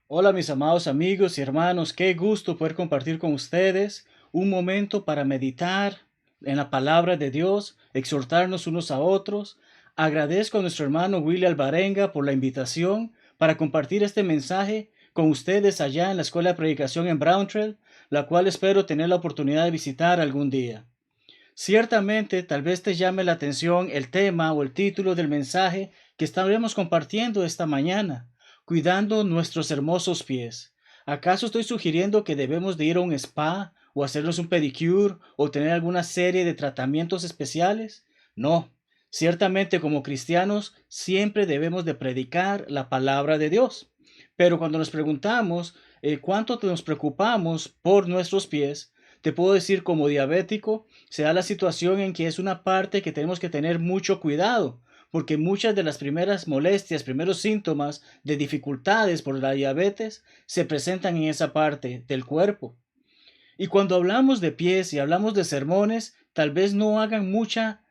Hola mis amados amigos y hermanos, qué gusto poder compartir con ustedes un momento para meditar en la palabra de Dios, exhortarnos unos a otros. Agradezco a nuestro hermano Willy Alvarenga por la invitación para compartir este mensaje con ustedes allá en la Escuela de Predicación en Brauntrell, la cual espero tener la oportunidad de visitar algún día. Ciertamente, tal vez te llame la atención el tema o el título del mensaje que estaremos compartiendo esta mañana, cuidando nuestros hermosos pies. ¿Acaso estoy sugiriendo que debemos de ir a un spa o hacernos un pedicure o tener alguna serie de tratamientos especiales? No. Ciertamente como cristianos siempre debemos de predicar la palabra de Dios. Pero cuando nos preguntamos cuánto nos preocupamos por nuestros pies, te puedo decir como diabético, se da la situación en que es una parte que tenemos que tener mucho cuidado, porque muchas de las primeras molestias, primeros síntomas de dificultades por la diabetes se presentan en esa parte del cuerpo. Y cuando hablamos de pies y hablamos de sermones, tal vez no hagan mucha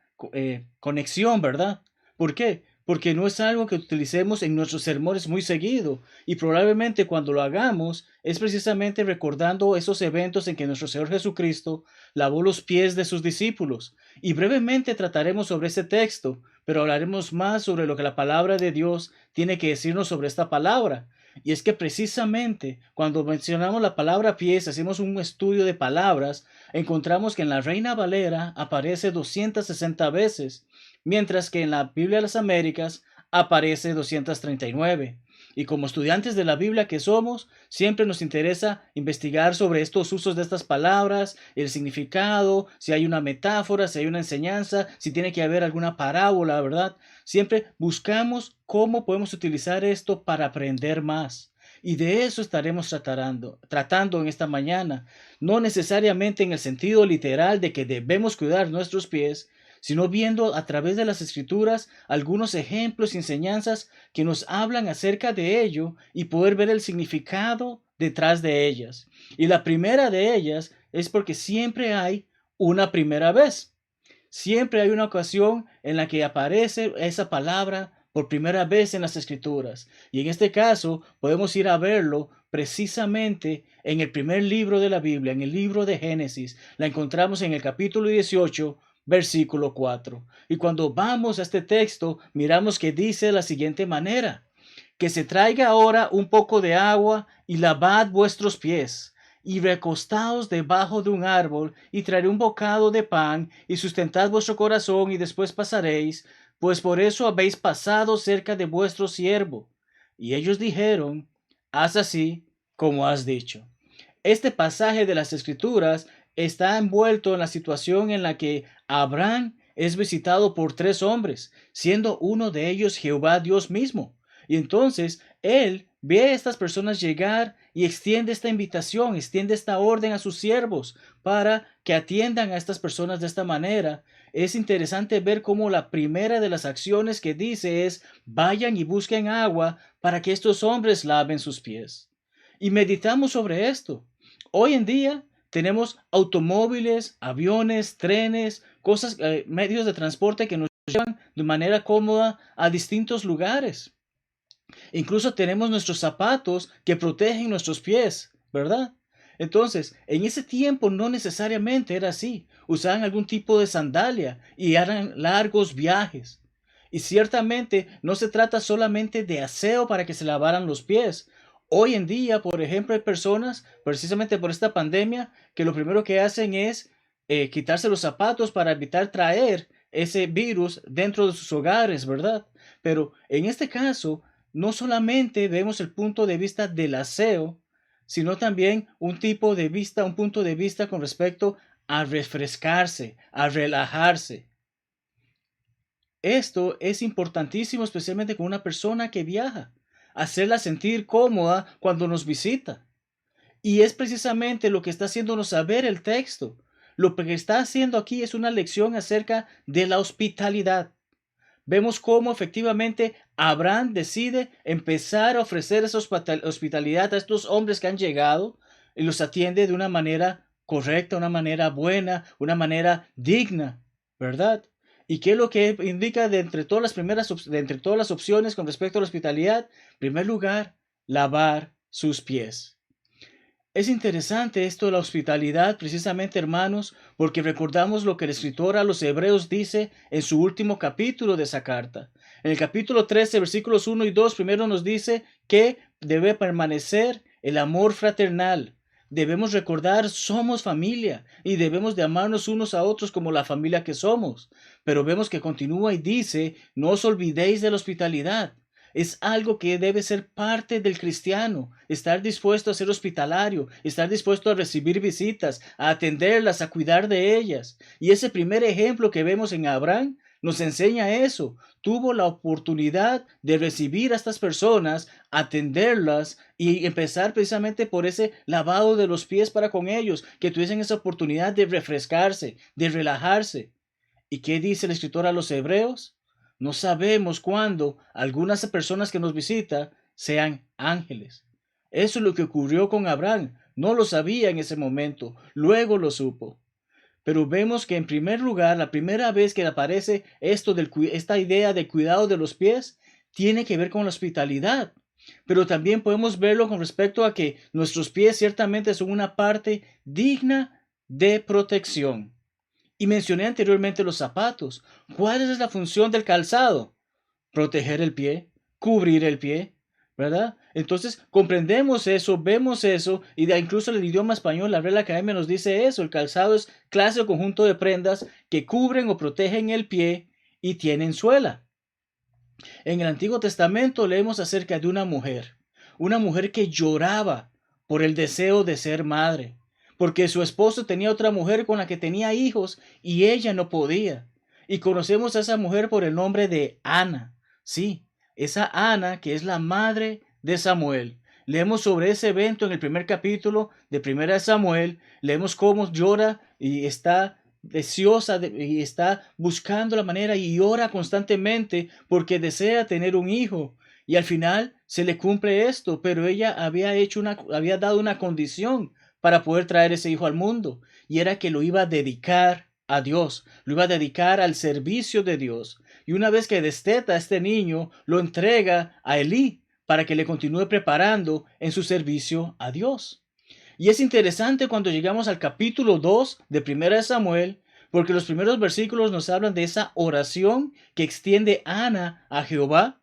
conexión, ¿verdad? ¿Por qué? Porque no es algo que utilicemos en nuestros sermones muy seguido. Y probablemente cuando lo hagamos es precisamente recordando esos eventos en que nuestro Señor Jesucristo lavó los pies de sus discípulos. Y brevemente trataremos sobre ese texto, pero hablaremos más sobre lo que la palabra de Dios tiene que decirnos sobre esta palabra. Y es que precisamente cuando mencionamos la palabra pies, hacemos un estudio de palabras, encontramos que en la Reina Valera aparece 260 veces, mientras que en la Biblia de las Américas aparece 239. Y como estudiantes de la Biblia que somos, siempre nos interesa investigar sobre estos usos de estas palabras, el significado, si hay una metáfora, si hay una enseñanza, si tiene que haber alguna parábola, ¿verdad? Siempre buscamos cómo podemos utilizar esto para aprender más. Y de eso estaremos tratando en esta mañana. No necesariamente en el sentido literal de que debemos cuidar nuestros pies, sino viendo a través de las escrituras algunos ejemplos y enseñanzas que nos hablan acerca de ello y poder ver el significado detrás de ellas. Y la primera de ellas es porque siempre hay una primera vez. Siempre hay una ocasión en la que aparece esa palabra por primera vez en las escrituras. Y en este caso podemos ir a verlo precisamente en el primer libro de la Biblia, en el libro de Génesis. La encontramos en el capítulo 18, versículo 4. Y cuando vamos a este texto, miramos que dice de la siguiente manera: que se traiga ahora un poco de agua y lavad vuestros pies y recostaos debajo de un árbol, y traeré un bocado de pan, y sustentad vuestro corazón, y después pasaréis, pues por eso habéis pasado cerca de vuestro siervo. Y ellos dijeron: haz así como has dicho. Este pasaje de las Escrituras está envuelto en la situación en la que Abraham es visitado por tres hombres, siendo uno de ellos Jehová Dios mismo. Y entonces él ve a estas personas llegar y extiende esta invitación, extiende esta orden a sus siervos para que atiendan a estas personas de esta manera. Es interesante ver cómo la primera de las acciones que dice es: vayan y busquen agua para que estos hombres laven sus pies. Y meditamos sobre esto. Hoy en día tenemos automóviles, aviones, trenes, medios de transporte que nos llevan de manera cómoda a distintos lugares. Incluso tenemos nuestros zapatos que protegen nuestros pies, ¿verdad? Entonces, en ese tiempo no necesariamente era así. Usaban algún tipo de sandalia y eran largos viajes. Y ciertamente no se trata solamente de aseo para que se lavaran los pies. Hoy en día, por ejemplo, hay personas, precisamente por esta pandemia, que lo primero que hacen es quitarse los zapatos para evitar traer ese virus dentro de sus hogares, ¿verdad? Pero en este caso, no solamente vemos el punto de vista del aseo, sino también un punto de vista con respecto a refrescarse, a relajarse. Esto es importantísimo, especialmente con una persona que viaja, hacerla sentir cómoda cuando nos visita. Y es precisamente lo que está haciéndonos saber el texto. Lo que está haciendo aquí es una lección acerca de la hospitalidad. Vemos cómo efectivamente Abraham decide empezar a ofrecer esa hospitalidad a estos hombres que han llegado y los atiende de una manera correcta, una manera buena, una manera digna, ¿verdad? ¿Y qué es lo que indica de entre todas las opciones con respecto a la hospitalidad? En primer lugar, lavar sus pies. Es interesante esto de la hospitalidad, precisamente, hermanos, porque recordamos lo que el escritor a los Hebreos dice en su último capítulo de esa carta. En el capítulo 13, versículos 1 y 2, primero nos dice que debe permanecer el amor fraternal. Debemos recordar, somos familia y debemos de amarnos unos a otros como la familia que somos. Pero vemos que continúa y dice, no os olvidéis de la hospitalidad. Es algo que debe ser parte del cristiano, estar dispuesto a ser hospitalario, estar dispuesto a recibir visitas, a atenderlas, a cuidar de ellas. Y ese primer ejemplo que vemos en Abraham nos enseña eso. Tuvo la oportunidad de recibir a estas personas, atenderlas y empezar precisamente por ese lavado de los pies para con ellos, que tuviesen esa oportunidad de refrescarse, de relajarse. ¿Y qué dice el escritor a los Hebreos? No sabemos cuándo algunas personas que nos visitan sean ángeles. Eso es lo que ocurrió con Abraham. No lo sabía en ese momento, luego lo supo. Pero vemos que en primer lugar, la primera vez que aparece esta idea de cuidado de los pies, tiene que ver con la hospitalidad. Pero también podemos verlo con respecto a que nuestros pies ciertamente son una parte digna de protección. Y mencioné anteriormente los zapatos. ¿Cuál es la función del calzado? Proteger el pie, cubrir el pie, ¿verdad? Entonces comprendemos eso, vemos eso, y incluso el idioma español, la Real Academia nos dice eso. El calzado es clase o conjunto de prendas que cubren o protegen el pie y tienen suela. En el Antiguo Testamento leemos acerca de una mujer que lloraba por el deseo de ser madre, porque su esposo tenía otra mujer con la que tenía hijos y ella no podía. Y conocemos a esa mujer por el nombre de Ana. Sí, esa Ana que es la madre de Samuel. Leemos sobre ese evento en el primer capítulo de Primera de Samuel. Leemos cómo llora y está deseosa y está buscando la manera y ora constantemente porque desea tener un hijo. Y al final se le cumple esto, pero ella había dado una condición para poder traer ese hijo al mundo, y era que lo iba a dedicar a Dios, lo iba a dedicar al servicio de Dios. Y una vez que desteta a este niño, lo entrega a Elí para que le continúe preparando en su servicio a Dios. Y es interesante cuando llegamos al capítulo 2 de Primera de Samuel, porque los primeros versículos nos hablan de esa oración que extiende Ana a Jehová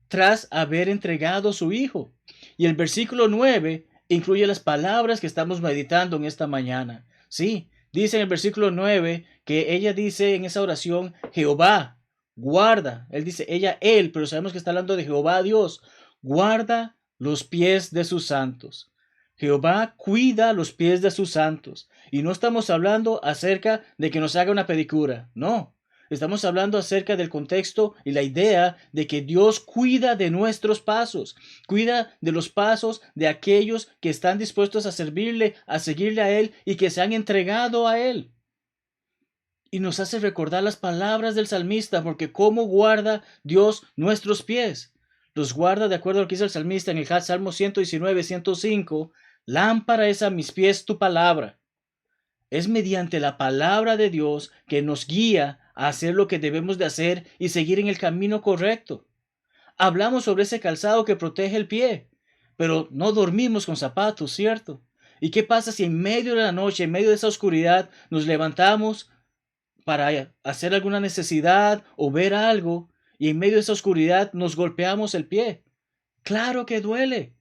tras haber entregado su hijo. Y el versículo 9 incluye las palabras que estamos meditando en esta mañana. Sí, dice en el versículo 9 que ella dice en esa oración, Jehová, guarda. Él, pero sabemos que está hablando de Jehová Dios, guarda los pies de sus santos. Jehová cuida los pies de sus santos. Y no estamos hablando acerca de que nos haga una pedicura. No. Estamos hablando acerca del contexto y la idea de que Dios cuida de nuestros pasos. Cuida de los pasos de aquellos que están dispuestos a servirle, a seguirle a Él y que se han entregado a Él. Y nos hace recordar las palabras del salmista, porque ¿cómo guarda Dios nuestros pies? Los guarda de acuerdo a lo que dice el salmista en el Salmo 119, 105. Lámpara es a mis pies tu palabra. Es mediante la palabra de Dios que nos guía a hacer lo que debemos de hacer y seguir en el camino correcto. Hablamos sobre ese calzado que protege el pie, pero no dormimos con zapatos, ¿cierto? ¿Y qué pasa si en medio de la noche, en medio de esa oscuridad, nos levantamos para hacer alguna necesidad o ver algo y en medio de esa oscuridad nos golpeamos el pie? Claro que duele.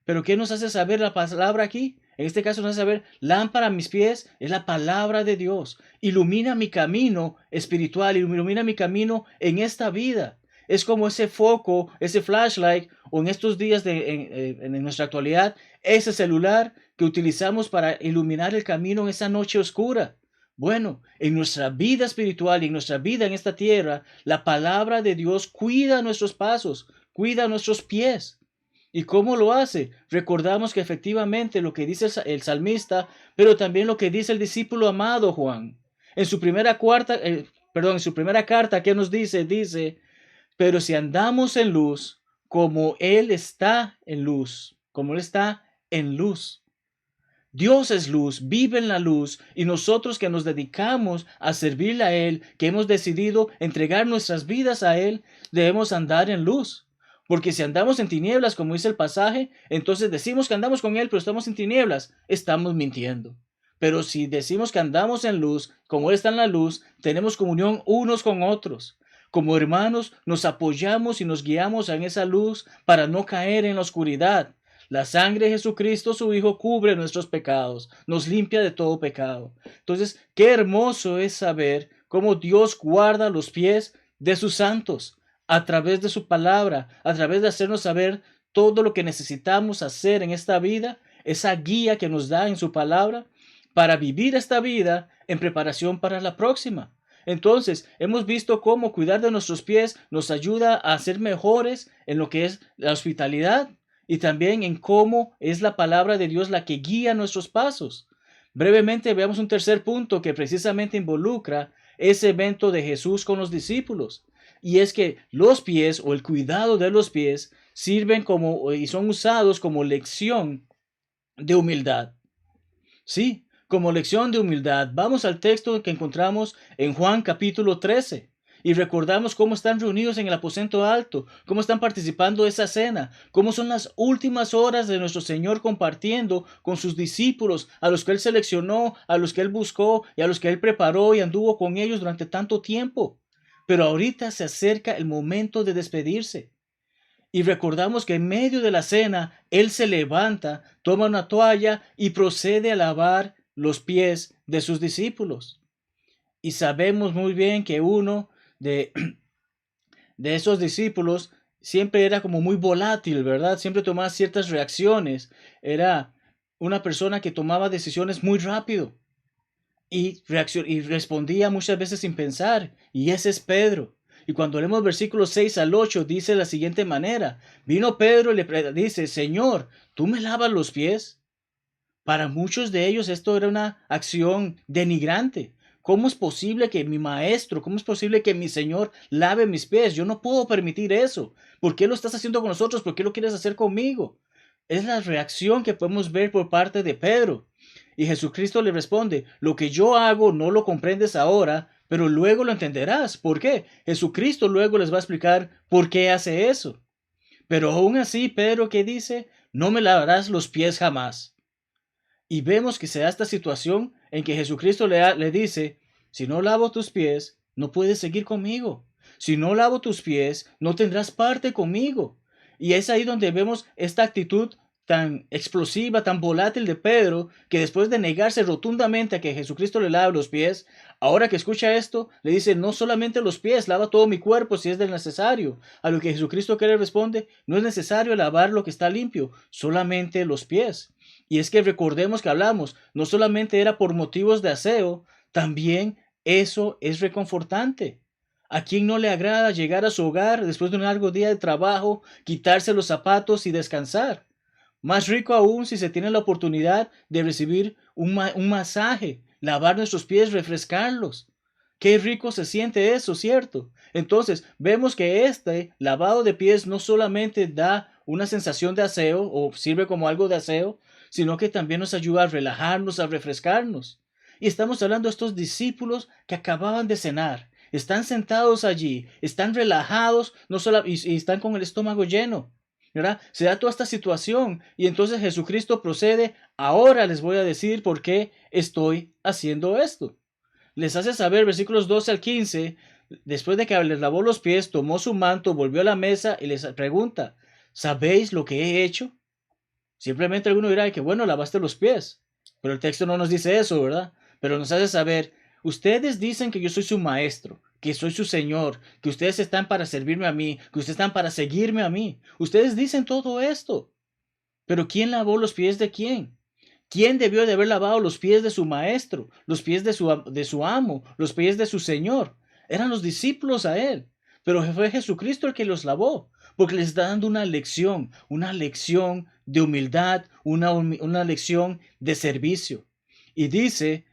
Pero ¿qué nos hace saber la palabra aquí? En este caso nos hace saber, lámpara a mis pies es la palabra de Dios. Ilumina mi camino espiritual, ilumina mi camino en esta vida. Es como ese foco, ese flashlight, o en estos días en nuestra actualidad, ese celular que utilizamos para iluminar el camino en esa noche oscura. Bueno, en nuestra vida espiritual y en nuestra vida en esta tierra, la palabra de Dios cuida nuestros pasos, cuida nuestros pies. ¿Y cómo lo hace? Recordamos que efectivamente lo que dice el salmista, pero también lo que dice el discípulo amado Juan. En su primera carta, ¿qué nos dice? Dice, pero si andamos en luz, como Él está en luz, como Él está en luz. Dios es luz, vive en la luz, y nosotros que nos dedicamos a servirle a Él, que hemos decidido entregar nuestras vidas a Él, debemos andar en luz. Porque si andamos en tinieblas, como dice el pasaje, entonces decimos que andamos con Él, pero estamos en tinieblas, estamos mintiendo. Pero si decimos que andamos en luz, como Él está en la luz, tenemos comunión unos con otros. Como hermanos, nos apoyamos y nos guiamos en esa luz para no caer en la oscuridad. La sangre de Jesucristo, su Hijo, cubre nuestros pecados, nos limpia de todo pecado. Entonces, qué hermoso es saber cómo Dios guarda los pies de sus santos a través de su palabra, a través de hacernos saber todo lo que necesitamos hacer en esta vida, esa guía que nos da en su palabra para vivir esta vida en preparación para la próxima. Entonces, hemos visto cómo cuidar de nuestros pies nos ayuda a ser mejores en lo que es la hospitalidad y también en cómo es la palabra de Dios la que guía nuestros pasos. Brevemente veamos un tercer punto que precisamente involucra ese evento de Jesús con los discípulos. Y es que los pies o el cuidado de los pies sirven como y son usados como lección de humildad. Sí, como lección de humildad. Vamos al texto que encontramos en Juan capítulo 13 y recordamos cómo están reunidos en el aposento alto, cómo están participando de esa cena, cómo son las últimas horas de nuestro Señor compartiendo con sus discípulos, a los que Él seleccionó, a los que Él buscó y a los que Él preparó y anduvo con ellos durante tanto tiempo. Pero ahorita se acerca el momento de despedirse. Y recordamos que en medio de la cena, Él se levanta, toma una toalla y procede a lavar los pies de sus discípulos. Y sabemos muy bien que uno de, de esos discípulos siempre era como muy volátil, ¿verdad? Siempre tomaba ciertas reacciones. Era una persona que tomaba decisiones muy rápido y respondía muchas veces sin pensar. Y ese es Pedro. Y cuando leemos versículos 6 al 8, dice de la siguiente manera: vino Pedro y le dice, Señor, ¿tú me lavas los pies? Para muchos de ellos esto era una acción denigrante. ¿Cómo es posible que mi maestro, cómo es posible que mi Señor lave mis pies? Yo no puedo permitir eso. ¿Por qué lo estás haciendo con nosotros? ¿Por qué lo quieres hacer conmigo? Es la reacción que podemos ver por parte de Pedro. Y Jesucristo le responde, lo que yo hago no lo comprendes ahora, pero luego lo entenderás. ¿Por qué? Jesucristo luego les va a explicar por qué hace eso. Pero aún así, Pedro, ¿qué dice? No me lavarás los pies jamás. Y vemos que se da esta situación en que Jesucristo le dice, si no lavo tus pies, no puedes seguir conmigo. Si no lavo tus pies, no tendrás parte conmigo. Y es ahí donde vemos esta actitud tan explosiva, tan volátil de Pedro, que después de negarse rotundamente a que Jesucristo le lave los pies, ahora que escucha esto, le dice, no solamente los pies, lava todo mi cuerpo si es necesario. A lo que Jesucristo que le responde, no es necesario lavar lo que está limpio, solamente los pies. Y es que recordemos que hablamos, no solamente era por motivos de aseo, también eso es reconfortante. ¿A quién no le agrada llegar a su hogar después de un largo día de trabajo, quitarse los zapatos y descansar? Más rico aún si se tiene la oportunidad de recibir un masaje, lavar nuestros pies, refrescarlos. Qué rico se siente eso, ¿cierto? Entonces, vemos que este lavado de pies no solamente da una sensación de aseo o sirve como algo de aseo, sino que también nos ayuda a relajarnos, a refrescarnos. Y estamos hablando de estos discípulos que acababan de cenar. Están sentados allí, están relajados, no solo, y están con el estómago lleno. ¿Verdad? Se da toda esta situación y entonces Jesucristo procede, ahora les voy a decir por qué estoy haciendo esto. Les hace saber, versículos 12 al 15, después de que les lavó los pies, tomó su manto, volvió a la mesa y les pregunta, ¿sabéis lo que he hecho? Simplemente alguno dirá que bueno, lavaste los pies, pero el texto no nos dice eso, ¿verdad? Pero nos hace saber, ustedes dicen que yo soy su maestro, que soy su Señor, que ustedes están para servirme a mí, que ustedes están para seguirme a mí. Ustedes dicen todo esto. Pero ¿quién lavó los pies de quién? ¿Quién debió de haber lavado los pies de su maestro, los pies de su amo, los pies de su Señor? Eran los discípulos a él. Pero fue Jesucristo el que los lavó, porque les está dando una lección de humildad, una lección de servicio. Y dice,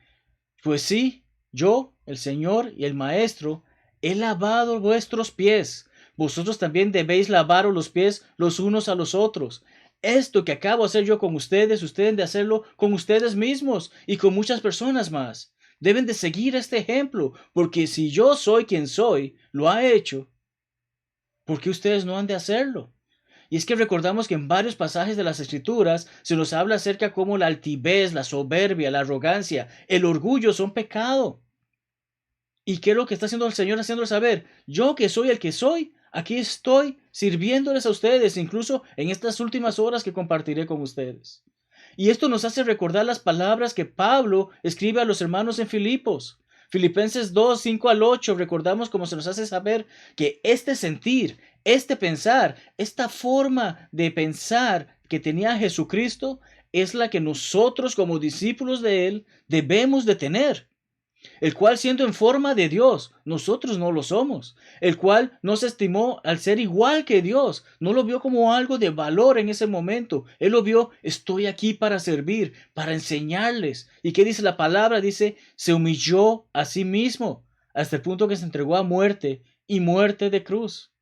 pues sí, yo, el Señor y el Maestro, he lavado vuestros pies. Vosotros también debéis lavaros los pies los unos a los otros. Esto que acabo de hacer yo con ustedes, ustedes deben de hacerlo con ustedes mismos y con muchas personas más. Deben de seguir este ejemplo, porque si yo soy quien soy, lo ha hecho, ¿por qué ustedes no han de hacerlo? Y es que recordamos que en varios pasajes de las Escrituras se nos habla acerca de cómo la altivez, la soberbia, la arrogancia, el orgullo son pecado. ¿Y qué es lo que está haciendo el Señor? Haciéndolo saber, yo que soy el que soy, aquí estoy sirviéndoles a ustedes, incluso en estas últimas horas que compartiré con ustedes. Y esto nos hace recordar las palabras que Pablo escribe a los hermanos en Filipos. Filipenses 2, 5 al 8, recordamos cómo se nos hace saber que este sentir, este pensar, esta forma de pensar que tenía Jesucristo es la que nosotros como discípulos de Él debemos de tener. El cual siendo en forma de Dios, nosotros no lo somos, el cual no se estimó al ser igual que Dios, no lo vio como algo de valor en ese momento, él lo vio, estoy aquí para servir, para enseñarles. ¿Y qué dice la palabra? Dice, se humilló a sí mismo, hasta el punto que se entregó a muerte y muerte de cruz.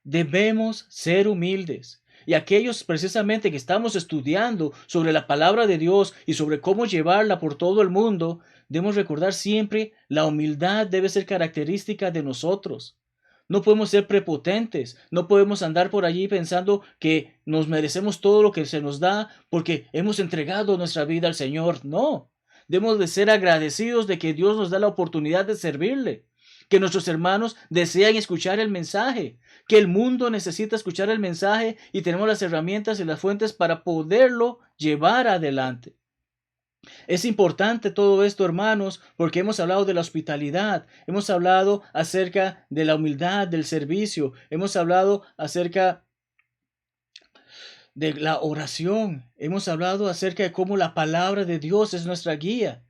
Debemos ser humildes. Y aquellos precisamente que estamos estudiando sobre la palabra de Dios y sobre cómo llevarla por todo el mundo, debemos recordar siempre la humildad debe ser característica de nosotros. No podemos ser prepotentes, no podemos andar por allí pensando que nos merecemos todo lo que se nos da porque hemos entregado nuestra vida al Señor. No, debemos de ser agradecidos de que Dios nos da la oportunidad de servirle, que nuestros hermanos desean escuchar el mensaje, que el mundo necesita escuchar el mensaje y tenemos las herramientas y las fuentes para poderlo llevar adelante. Es importante todo esto, hermanos, porque hemos hablado de la hospitalidad, hemos hablado acerca de la humildad, del servicio, hemos hablado acerca de la oración, hemos hablado acerca de cómo la palabra de Dios es nuestra guía.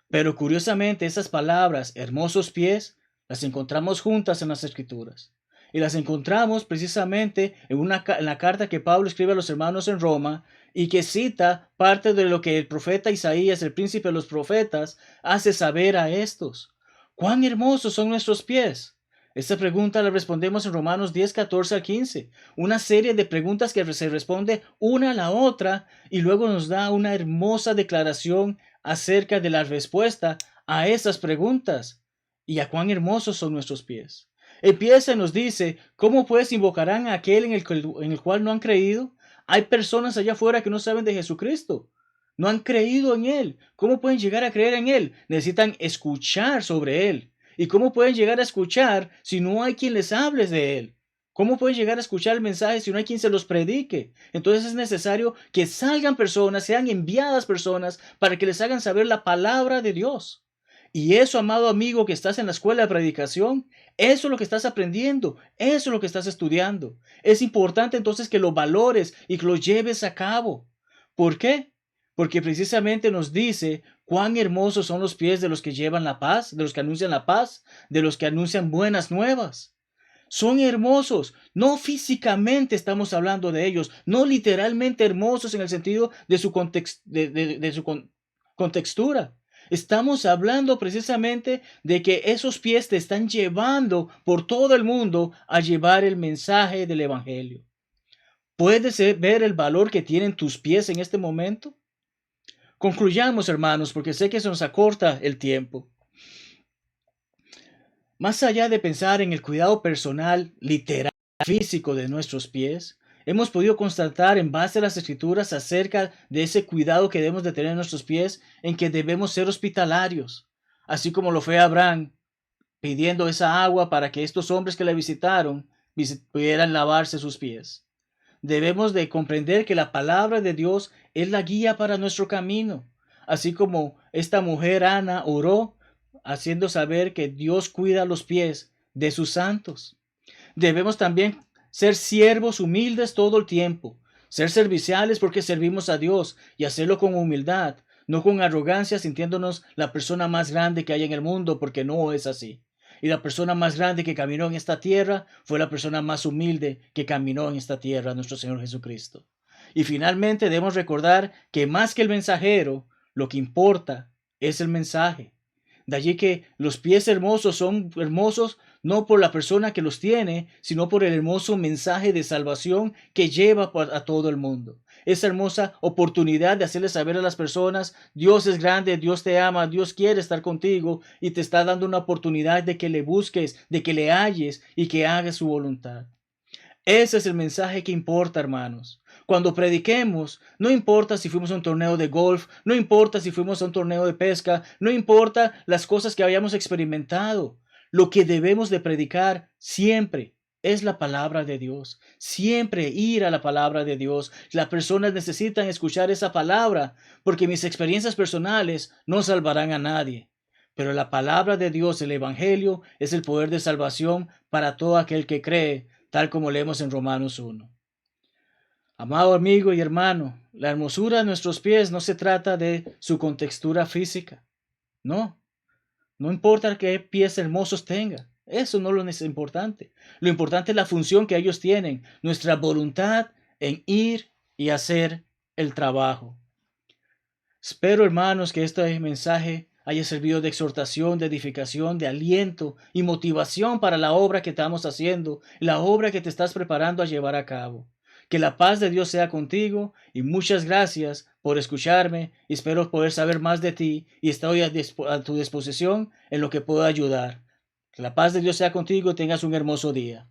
Pero curiosamente esas palabras, hermosos pies, las encontramos juntas en las Escrituras. Y las encontramos precisamente en la carta que Pablo escribe a los hermanos en Roma y que cita parte de lo que el profeta Isaías, el príncipe de los profetas, hace saber a estos. ¿Cuán hermosos son nuestros pies? Esta pregunta la respondemos en Romanos 10, 14 al 15. Una serie de preguntas que se responde una a la otra y luego nos da una hermosa declaración acerca de la respuesta a esas preguntas y a cuán hermosos son nuestros pies. Empieza y nos dice, ¿cómo pues invocarán a aquel en el cual no han creído? Hay personas allá afuera que no saben de Jesucristo. No han creído en Él. ¿Cómo pueden llegar a creer en Él? Necesitan escuchar sobre Él. ¿Y cómo pueden llegar a escuchar si no hay quien les hable de Él? ¿Cómo pueden llegar a escuchar el mensaje si no hay quien se los predique? Entonces es necesario que salgan personas, sean enviadas personas para que les hagan saber la palabra de Dios. Y eso, amado amigo que estás en la escuela de predicación, eso es lo que estás aprendiendo, eso es lo que estás estudiando. Es importante entonces que lo valores y que lo lleves a cabo. ¿Por qué? Porque precisamente nos dice cuán hermosos son los pies de los que llevan la paz, de los que anuncian la paz, de los que anuncian buenas nuevas. Son hermosos, no físicamente estamos hablando de ellos, no literalmente hermosos en el sentido de su, contextura. Estamos hablando precisamente de que esos pies te están llevando por todo el mundo a llevar el mensaje del Evangelio. ¿Puedes ver el valor que tienen tus pies en este momento? Concluyamos, hermanos, porque sé que se nos acorta el tiempo. Más allá de pensar en el cuidado personal, literal, físico de nuestros pies, hemos podido constatar en base a las Escrituras acerca de ese cuidado que debemos de tener en nuestros pies, en que debemos ser hospitalarios, así como lo fue Abraham, pidiendo esa agua para que estos hombres que le visitaron pudieran lavarse sus pies. Debemos de comprender que la palabra de Dios es la guía para nuestro camino, así como esta mujer Ana oró, haciendo saber que Dios cuida los pies de sus santos. Debemos también ser siervos humildes todo el tiempo, ser serviciales porque servimos a Dios y hacerlo con humildad, no con arrogancia, sintiéndonos la persona más grande que hay en el mundo, porque no es así. Y la persona más grande que caminó en esta tierra fue la persona más humilde que caminó en esta tierra, nuestro Señor Jesucristo. Y finalmente debemos recordar que más que el mensajero, lo que importa es el mensaje. De allí que los pies hermosos son hermosos no por la persona que los tiene, sino por el hermoso mensaje de salvación que lleva a todo el mundo. Esa hermosa oportunidad de hacerle saber a las personas, Dios es grande, Dios te ama, Dios quiere estar contigo y te está dando una oportunidad de que le busques, de que le halles y que hagas su voluntad. Ese es el mensaje que importa, hermanos. Cuando prediquemos, no importa si fuimos a un torneo de golf, no importa si fuimos a un torneo de pesca, no importa las cosas que hayamos experimentado. Lo que debemos de predicar siempre es la palabra de Dios. Siempre ir a la palabra de Dios. Las personas necesitan escuchar esa palabra porque mis experiencias personales no salvarán a nadie. Pero la palabra de Dios, el Evangelio, es el poder de salvación para todo aquel que cree, tal como leemos en Romanos 1. Amado amigo y hermano, la hermosura de nuestros pies no se trata de su contextura física. No, no importa qué pies hermosos tenga. Eso no es lo importante. Lo importante es la función que ellos tienen, nuestra voluntad en ir y hacer el trabajo. Espero, hermanos, que este mensaje haya servido de exhortación, de edificación, de aliento y motivación para la obra que estamos haciendo, la obra que te estás preparando a llevar a cabo. Que la paz de Dios sea contigo y muchas gracias por escucharme. Espero poder saber más de ti y estoy a tu disposición en lo que pueda ayudar. Que la paz de Dios sea contigo y tengas un hermoso día.